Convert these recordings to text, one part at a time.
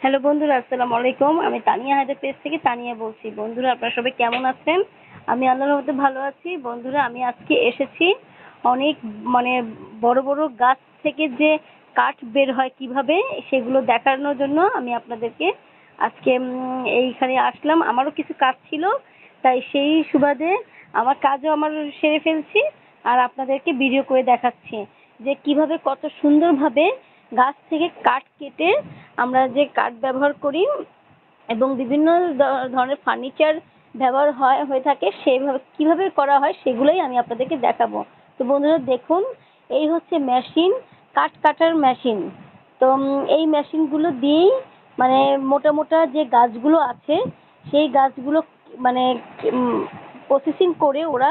Hello বন্ধুরা, আসসালামু আলাইকুম। আমি তানিয়া হায়দার পেজ থেকে তানিয়া বলছি। বন্ধুরা, আপনারা সবাই কেমন আছেন? আমি আল্লাহর রহমতে ভালো আছি। বন্ধুরা, আমি আজকে এসেছি অনেক মানে বড় বড় গাছ থেকে যে কাঠ বের হয় কিভাবে সেগুলো দেখানোর জন্য আমি আপনাদেরকে আজকে এইখানে আসলাম। আমারও কিছু কাজ ছিল, তাই সেই সুবাদে আমার কাজও সেরে ফেলছি আর আপনাদেরকে ভিডিও করে দেখাচ্ছি যে কিভাবে কত সুন্দরভাবে গাছ থেকে কাঠ কেটে আমরা যে কাঠ ব্যবহার করি এবং বিভিন্ন ধরনের ফার্নিচার ব্যবহার হয়ে থাকে, সেইভাবে কিভাবে করা হয় সেগুলোই আমি আপনাদেরকে দেখাবো। তো বন্ধুরা দেখুন, এই হচ্ছে মেশিন, কাঠ কাটার মেশিন। তো এই মেশিনগুলো দিয়েই মানে মোটা মোটা যে গাছগুলো আছে সেই গাছগুলো মানে প্রসেসিং করে ওরা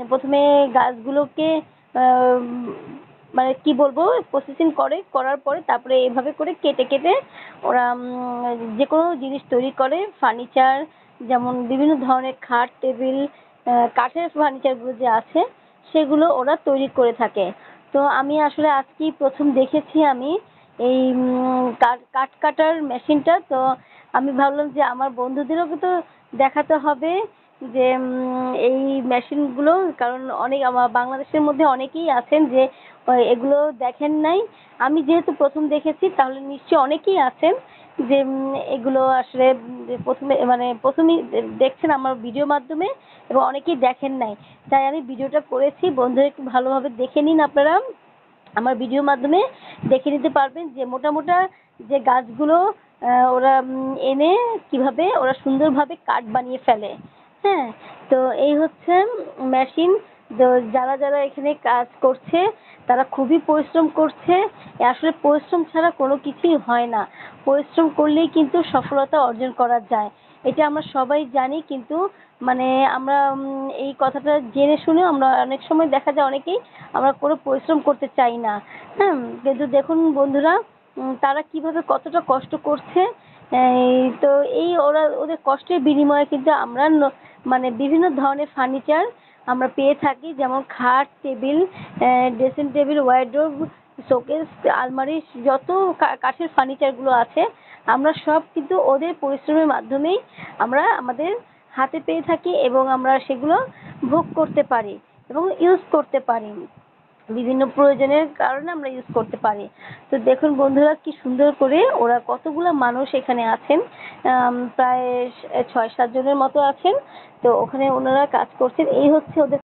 প্রথমে গাছগুলোকে আহ, মানে কি বলবো, প্রসেসিং করার পরে তারপরে এভাবে করে কেটে কেটে ওরা যে কোনো জিনিস তৈরি করে। ফার্নিচার যেমন বিভিন্ন ধরনের খাট টেবিল, কাঠের ফার্নিচারগুলো যে আছে সেগুলো ওরা তৈরি করে থাকে। তো আমি আসলে আজকেই প্রথম দেখেছি আমি এই কাঠ কাটার মেশিনটা। তো আমি ভাবলাম যে আমার বন্ধুদেরও তো দেখাতে হবে যে এই মেশিনগুলো, কারণ অনেক আমার বাংলাদেশের মধ্যে অনেকেই আছেন যে এগুলো দেখেন নাই। আমি যেহেতু প্রথম দেখেছি তাহলে নিশ্চয়ই অনেকেই আছেন যে এগুলো আসলে প্রথমেই দেখছেন আমার ভিডিও মাধ্যমে এবং অনেকেই দেখেন নাই। তাই আমি ভিডিওটা করেছি, বন্ধুরা একটু ভালোভাবে দেখে নিন। আপনারা আমার ভিডিওর মাধ্যমে দেখে নিতে পারবেন যে মোটা মোটা যে গাছগুলো ওরা এনে কিভাবে ওরা সুন্দরভাবে কাঠ বানিয়ে ফেলে। হ্যাঁ, তো এই হচ্ছে মেশিন। তো যারা যারা এখানে কাজ করছে তারা খুবই পরিশ্রম করছে। আসলে পরিশ্রম ছাড়া কোনো কিছুই হয় না। পরিশ্রম করলেই কিন্তু সফলতা অর্জন করা যায়, এটা আমরা সবাই জানি। কিন্তু মানে আমরা এই কথাটা জেনে শুনেও আমরা অনেক সময় দেখা যায় অনেকেই আমরা কোনো পরিশ্রম করতে চাই না। হ্যাঁ, কিন্তু দেখুন বন্ধুরা, তারা কিভাবে কতটা কষ্ট করছে। তো এই ওদের কষ্টের বিনিময়ে কিন্তু আমরা মানে বিভিন্ন ধরনের ফার্নিচার আমরা পেয়ে থাকি, যেমন খাট table, dressing table, wardrobe, showcase, আলমারি, যত কাঠের ফার্নিচারগুলো আছে আমরা সব কিন্তু ওদের পরিশ্রমের মাধ্যমেই আমরা আমাদের হাতে পেয়ে থাকি এবং আমরা সেগুলো ভোগ করতে পারি এবং ইউজ করতে পারি। বিভিন্ন প্রয়োজনের কারণে আমরা ইউজ করতে পারি। তো দেখুন বন্ধুরা, কি সুন্দর করে ওরা কতগুলো মানুষ এখানে আছেন, প্রায় 6-7 জনের মতো আছেন। তো ওখানে ওনারা কাজ করছেন। এই হচ্ছে ওদের